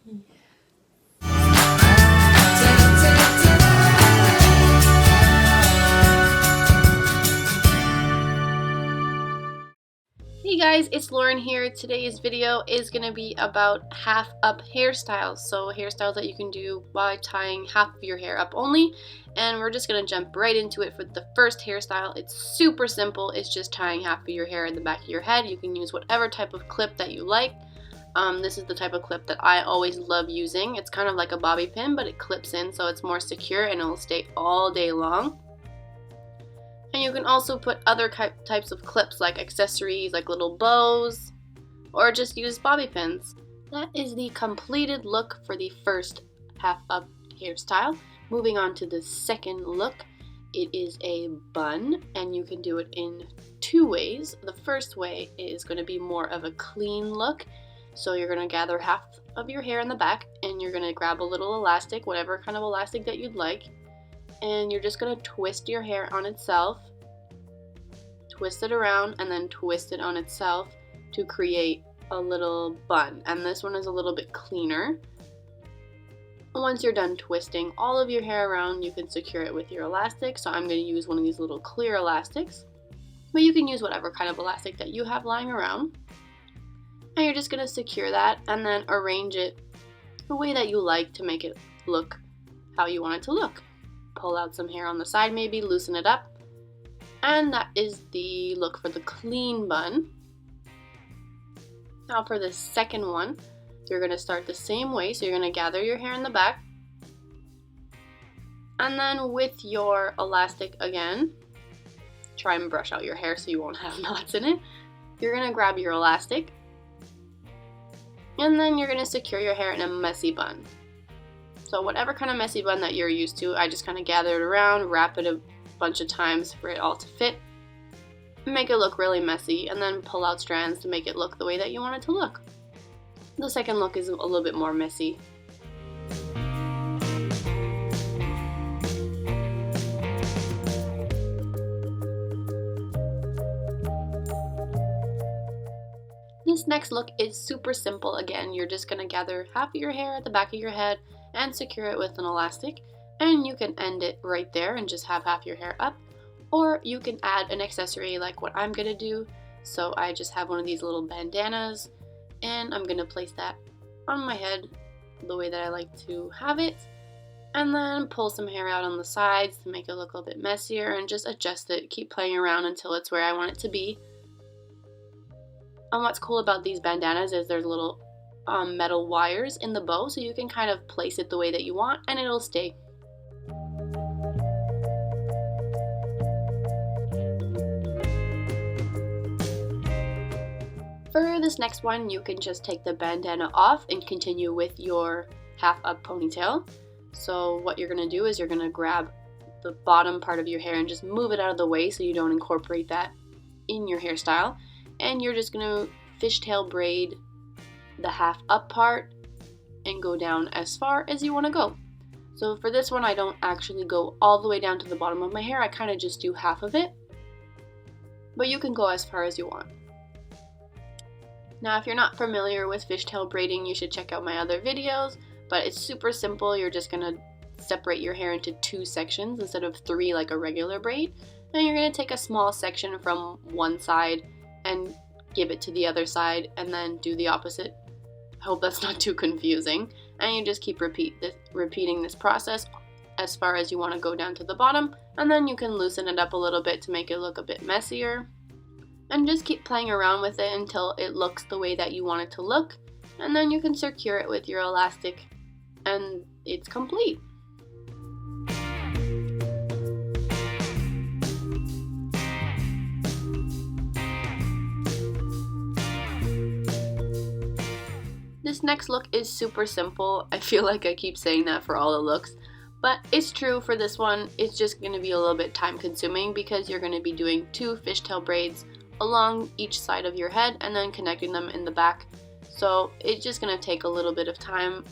Hey guys, it's Lauren here. Today's video is going to be about half up hairstyles. So hairstyles that you can do by tying half of your hair up only. And we're just going to jump right into it for the first hairstyle. It's super simple. It's just tying half of your hair in the back of your head. You can use whatever type of clip that you like. This is the type of clip that I always love using. It's kind of like a bobby pin, but it clips in so it's more secure and it'll stay all day long. And you can also put other types of clips like accessories, like little bows, or just use bobby pins. That is the completed look for the first half up hairstyle. Moving on to the second look, it is a bun, and you can do it in two ways. The first way is going to be more of a clean look. So you're going to gather half of your hair in the back, and you're going to grab a little elastic, whatever kind of elastic that you'd like. And you're just going to twist your hair on itself, twist it around, and then twist it on itself to create a little bun. And this one is a little bit cleaner. Once you're done twisting all of your hair around, you can secure it with your elastic. So I'm going to use one of these little clear elastics, but you can use whatever kind of elastic that you have lying around. And you're just going to secure that and then arrange it the way that you like to make it look how you want it to look. Pull out some hair on the side, maybe loosen it up, and that is the look for the clean bun. Now for the second one, you're going to start the same way. So you're going to gather your hair in the back, and then with your elastic again, try and brush out your hair so you won't have knots in it. You're going to grab your elastic, and then you're going to secure your hair in a messy bun. So whatever kind of messy bun that you're used to, I just kind of gather it around, wrap it a bunch of times for it all to fit, make it look really messy, and then pull out strands to make it look the way that you want it to look. The second look is a little bit more messy. This next look is super simple. Again, you're just going to gather half of your hair at the back of your head and secure it with an elastic, and you can end it right there and just have half your hair up, or you can add an accessory like what I'm going to do. So I just have one of these little bandanas, and I'm going to place that on my head the way that I like to have it, and then pull some hair out on the sides to make it look a little bit messier, and just adjust it, keep playing around until it's where I want it to be. And what's cool about these bandanas is there's little metal wires in the bow, so you can kind of place it the way that you want and it'll stay. For this next one, you can just take the bandana off and continue with your half up ponytail. So what you're going to do is you're going to grab the bottom part of your hair and just move it out of the way so you don't incorporate that in your hairstyle. And you're just going to fishtail braid the half up part and go down as far as you want to go. So for this one, I don't actually go all the way down to the bottom of my hair. I kind of just do half of it, but you can go as far as you want. Now, if you're not familiar with fishtail braiding, you should check out my other videos, but it's super simple. You're just going to separate your hair into two sections instead of three like a regular braid. And you're going to take a small section from one side and give it to the other side, and then do the opposite. I hope that's not too confusing. And you just keep repeating this process as far as you want to go down to the bottom, and then you can loosen it up a little bit to make it look a bit messier. And just keep playing around with it until it looks the way that you want it to look, and then you can secure it with your elastic, and it's complete. This next look is super simple. I feel like I keep saying that for all the looks, but it's true for this one. It's just going to be a little bit time consuming because you're going to be doing two fishtail braids along each side of your head and then connecting them in the back. So it's just going to take a little bit of time,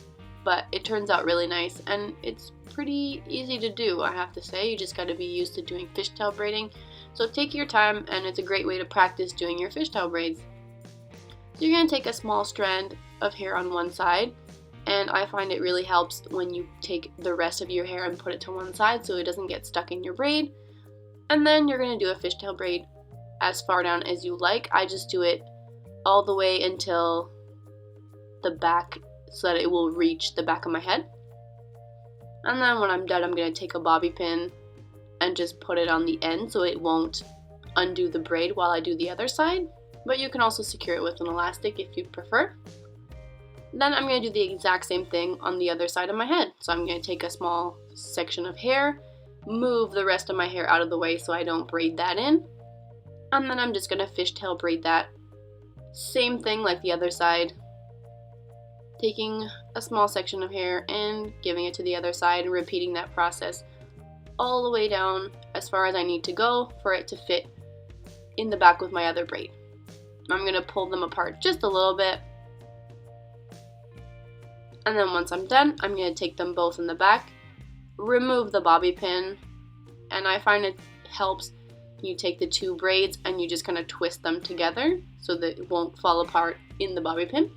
but it turns out really nice and it's pretty easy to do, I have to say. You just got to be used to doing fishtail braiding. So take your time, and it's a great way to practice doing your fishtail braids. So you're going to take a small strand of hair on one side and I find it really helps when you take the rest of your hair and put it to one side so it doesn't get stuck in your braid. And then you're going to do a fishtail braid as far down as you like. I just do it all the way until the back so that it will reach the back of my head. And then when I'm done, I'm going to take a bobby pin and just put it on the end so it won't undo the braid while I do the other side. But you can also secure it with an elastic if you prefer. Then I'm going to do the exact same thing on the other side of my head. So I'm going to take a small section of hair, move the rest of my hair out of the way so I don't braid that in. And then I'm just going to fishtail braid that. Same thing like the other side. Taking a small section of hair and giving it to the other side and repeating that process all the way down as far as I need to go for it to fit in the back with my other braid. I'm going to pull them apart just a little bit. And then once I'm done, I'm going to take them both in the back, remove the bobby pin, and I find it helps you take the two braids and you just kind of twist them together so that it won't fall apart in the bobby pin.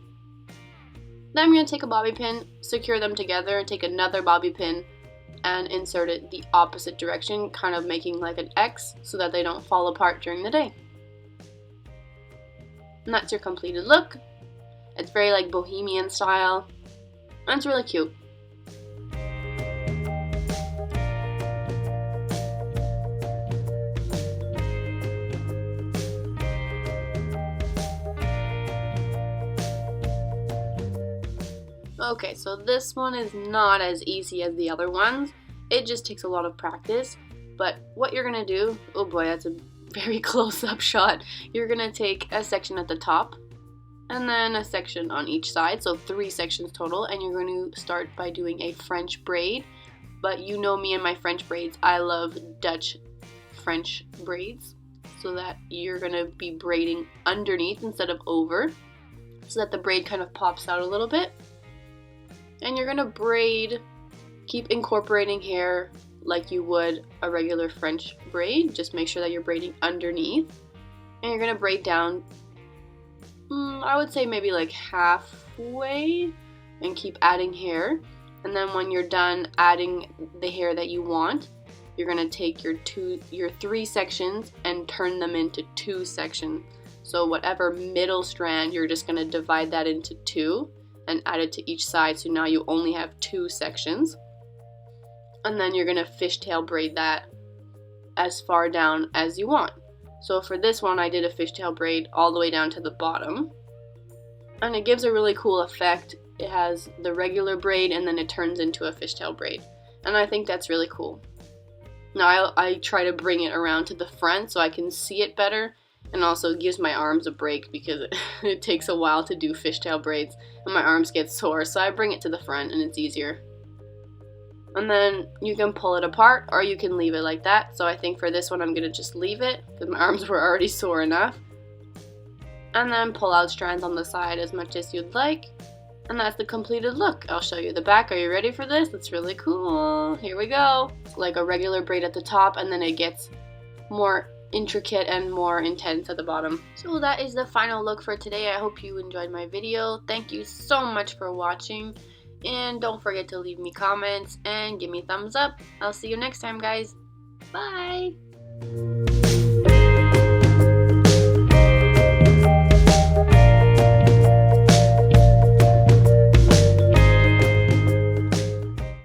Then I'm going to take a bobby pin, secure them together, and take another bobby pin and insert it the opposite direction, kind of making like an X so that they don't fall apart during the day. And that's your completed look. It's very like bohemian style, and it's really cute. Okay, so this one is not as easy as the other ones. It just takes a lot of practice. But what you're gonna do, oh boy, that's a very close-up shot. You're gonna take a section at the top and then a section on each side, so 3 sections total, and you're going to start by doing a French braid. But you know me and my French braids, I love Dutch French braids, so that you're gonna be braiding underneath instead of over, so that the braid kind of pops out a little bit. And you're gonna braid, keep incorporating hair like you would a regular French braid. Just make sure that you're braiding underneath. And you're gonna braid down, I would say maybe like halfway, and keep adding hair. And then when you're done adding the hair that you want, you're gonna take your 3 sections and turn them into 2 sections. So whatever middle strand, you're just gonna divide that into 2. And add it to each side, so now you only have 2 sections. And then you're gonna fishtail braid that as far down as you want. So for this one, I did a fishtail braid all the way down to the bottom. And it gives a really cool effect. It has the regular braid and then it turns into a fishtail braid. And I think that's really cool. Now I try to bring it around to the front so I can see it better. And also it gives my arms a break because it takes a while to do fishtail braids and my arms get sore, so I bring it to the front and it's easier. And then you can pull it apart or you can leave it like that. So I think for this one I'm gonna just leave it because my arms were already sore enough. And then pull out strands on the side as much as you'd like. And that's the completed look. I'll show you the back. Are you ready for this? It's really cool. Here we go. It's like a regular braid at the top and then it gets more intricate and more intense at the bottom. So that is the final look for today. I hope you enjoyed my video. Thank you so much for watching, and don't forget to leave me comments and give me thumbs up. I'll see you next time, guys. Bye.